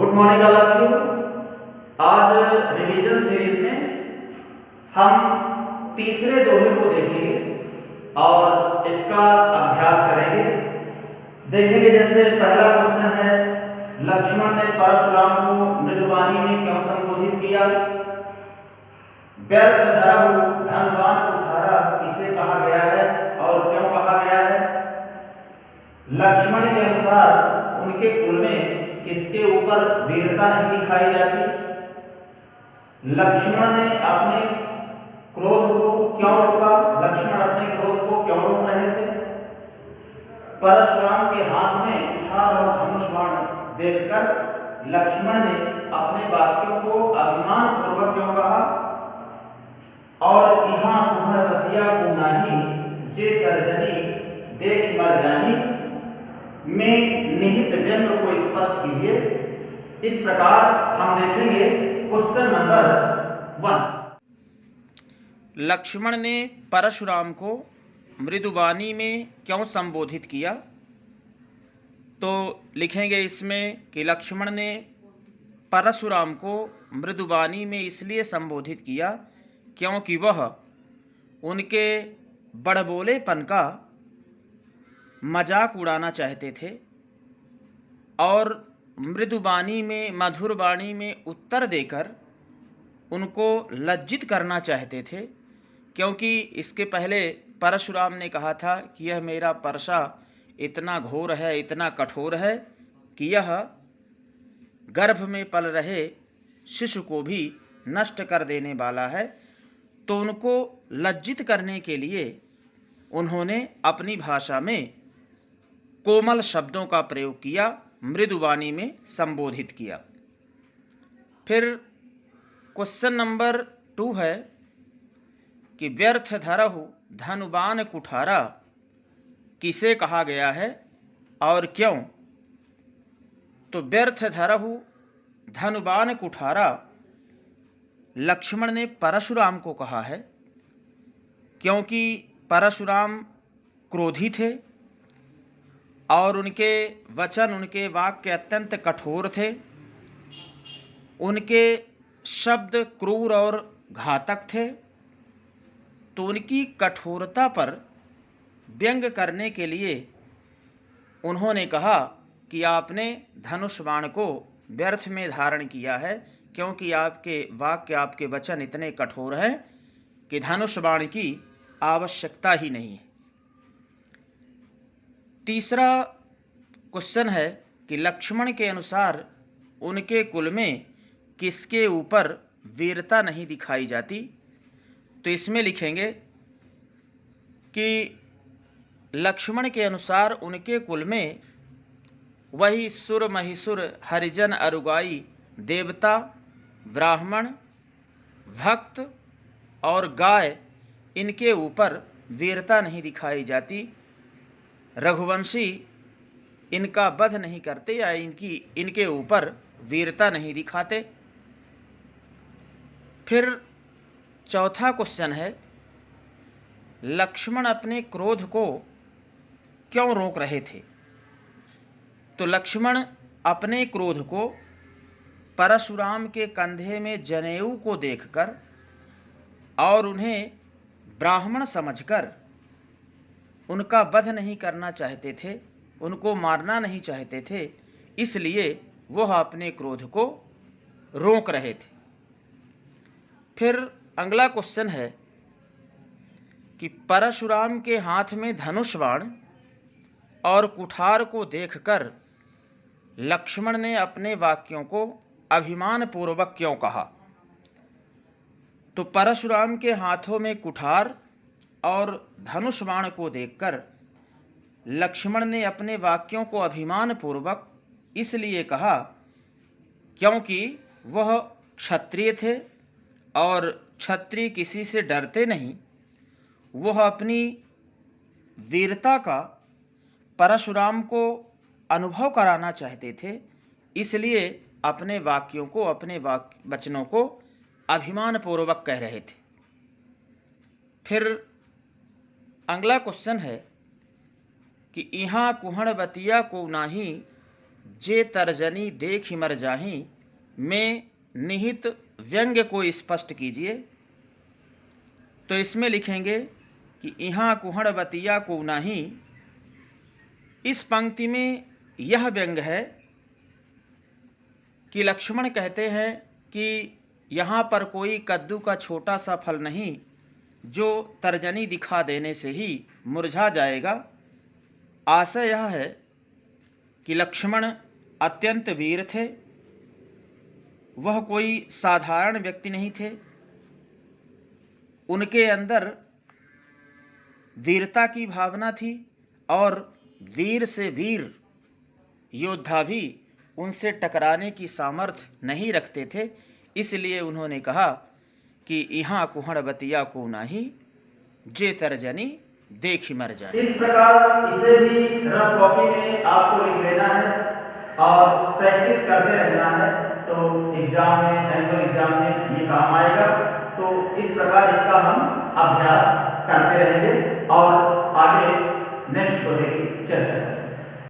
Good morning all of you. आज revision series में हम तीसरे दोहे को देखेंगे और इसका अभ्यास करेंगे। देखेंगे जैसे पहला क्वेश्चन है, लक्ष्मण ने परशुराम को मृदुवाणी में क्यों संबोधित किया? व्यर्थ धरहु धनवान कुठारा किसे कहा गया है और क्यों कहा गया है? लक्ष्मण के अनुसार उनके कुल में किसके ऊपर वीरता नहीं दिखाई जाती? लक्ष्मण ने अपने क्रोध को क्यों रोका? लक्ष्मण अपने क्रोध को क्यों रोक रहे थे? परशुराम के हाथ में कुठार और धनुष बाण देखकर लक्ष्मण ने अपने वाक्यों को अभिमान पूर्वक क्यों कहा? और यहाँ कुम्हड़वतिया को नाही जे तर्जनी देख मर जानी में निहित व्यंग को स्पष्ट कीजिए। इस प्रकार हम देखेंगे क्वेश्चन नंबर 1। लक्ष्मण ने परशुराम को मृदुवाणी में क्यों संबोधित किया? तो लिखेंगे इसमें कि लक्ष्मण ने परशुराम को मृदुवाणी में इसलिए संबोधित किया क्योंकि वह उनके बड़बोलेपन का मजाक उड़ाना चाहते थे और मृदुवाणी में, मधुर वाणी में उत्तर देकर उनको लज्जित करना चाहते थे। क्योंकि इसके पहले परशुराम ने कहा था कि यह मेरा परशा इतना घोर है, इतना कठोर है कि यह गर्भ में पल रहे शिशु को भी नष्ट कर देने वाला है। तो उनको लज्जित करने के लिए उन्होंने अपनी भाषा में कोमल शब्दों का प्रयोग किया, मृदुवाणी में संबोधित किया। फिर क्वेश्चन नंबर 2 है कि व्यर्थ धरहु धनुवान कुठारा किसे कहा गया है और क्यों? तो व्यर्थ धरहु धनुवान कुठारा लक्ष्मण ने परशुराम को कहा है क्योंकि परशुराम क्रोधी थे और उनके वचन, उनके वाक्य अत्यंत कठोर थे। उनके शब्द क्रूर और घातक थे। तो उनकी कठोरता पर व्यंग करने के लिए उन्होंने कहा कि आपने धनुष बाण को व्यर्थ में धारण किया है क्योंकि आपके वाक्य, आपके वचन इतने कठोर हैं कि धनुष बाण की आवश्यकता ही नहीं है। तीसरा क्वेश्चन है कि लक्ष्मण के अनुसार उनके कुल में किसके ऊपर वीरता नहीं दिखाई जाती? तो इसमें लिखेंगे कि लक्ष्मण के अनुसार उनके कुल में वही सुर, महिषुर, हरिजन, अरुगाई, देवता, ब्राह्मण, भक्त और गाय, इनके ऊपर वीरता नहीं दिखाई जाती। रघुवंशी इनका वध नहीं करते या इनके ऊपर वीरता नहीं दिखाते। फिर चौथा क्वेश्चन है, लक्ष्मण अपने क्रोध को क्यों रोक रहे थे? तो लक्ष्मण अपने क्रोध को परशुराम के कंधे में जनेऊ को देखकर और उन्हें ब्राह्मण समझकर उनका वध नहीं करना चाहते थे, उनको मारना नहीं चाहते थे। इसलिए वह अपने क्रोध को रोक रहे थे। फिर अगला क्वेश्चन है कि परशुराम के हाथ में धनुष बाण और कुठार को देखकर लक्ष्मण ने अपने वाक्यों को अभिमान पूर्वक क्यों कहा? तो परशुराम के हाथों में कुठार और धनुष बाण को देखकर लक्ष्मण ने अपने वाक्यों को अभिमान पूर्वक इसलिए कहा क्योंकि वह क्षत्रिय थे और क्षत्रिय किसी से डरते नहीं। वह अपनी वीरता का परशुराम को अनुभव कराना चाहते थे, इसलिए अपने वाक्यों को, अपने वचनों को अभिमान पूर्वक कह रहे थे। फिर अगला क्वेश्चन है कि यहाँ कुम्हड़वतिया को नाही जे तर्जनी देख मर जाही में निहित व्यंग्य को स्पष्ट कीजिए। तो इसमें लिखेंगे कि इहाँ कुहड़ बतिया को नाही। इस पंक्ति में यह व्यंग्य है कि लक्ष्मण कहते हैं कि यहाँ पर कोई कद्दू का छोटा सा फल नहीं जो तर्जनी दिखा देने से ही मुरझा जाएगा। आशय यह है कि लक्ष्मण अत्यंत वीर थे, वह कोई साधारण व्यक्ति नहीं थे। उनके अंदर वीरता की भावना थी और वीर से वीर योद्धा भी उनसे टकराने की सामर्थ्य नहीं रखते थे। इसलिए उन्होंने कहा कि इहाँ कुहड़ बतिया को नाही, जे तर्जनी देखी मर जाए। इस प्रकार इसे भी रफ कॉपी में आपको लिख लेना है और प्रैक्टिस करते रहना है, तो एग्जाम में, एनुअल एग्जाम में ये काम आएगा। तो इस प्रकार इसका हम अभ्यास करते रहेंगे और आगे नेक्स्ट टॉपिक की चर्चा करेंगे।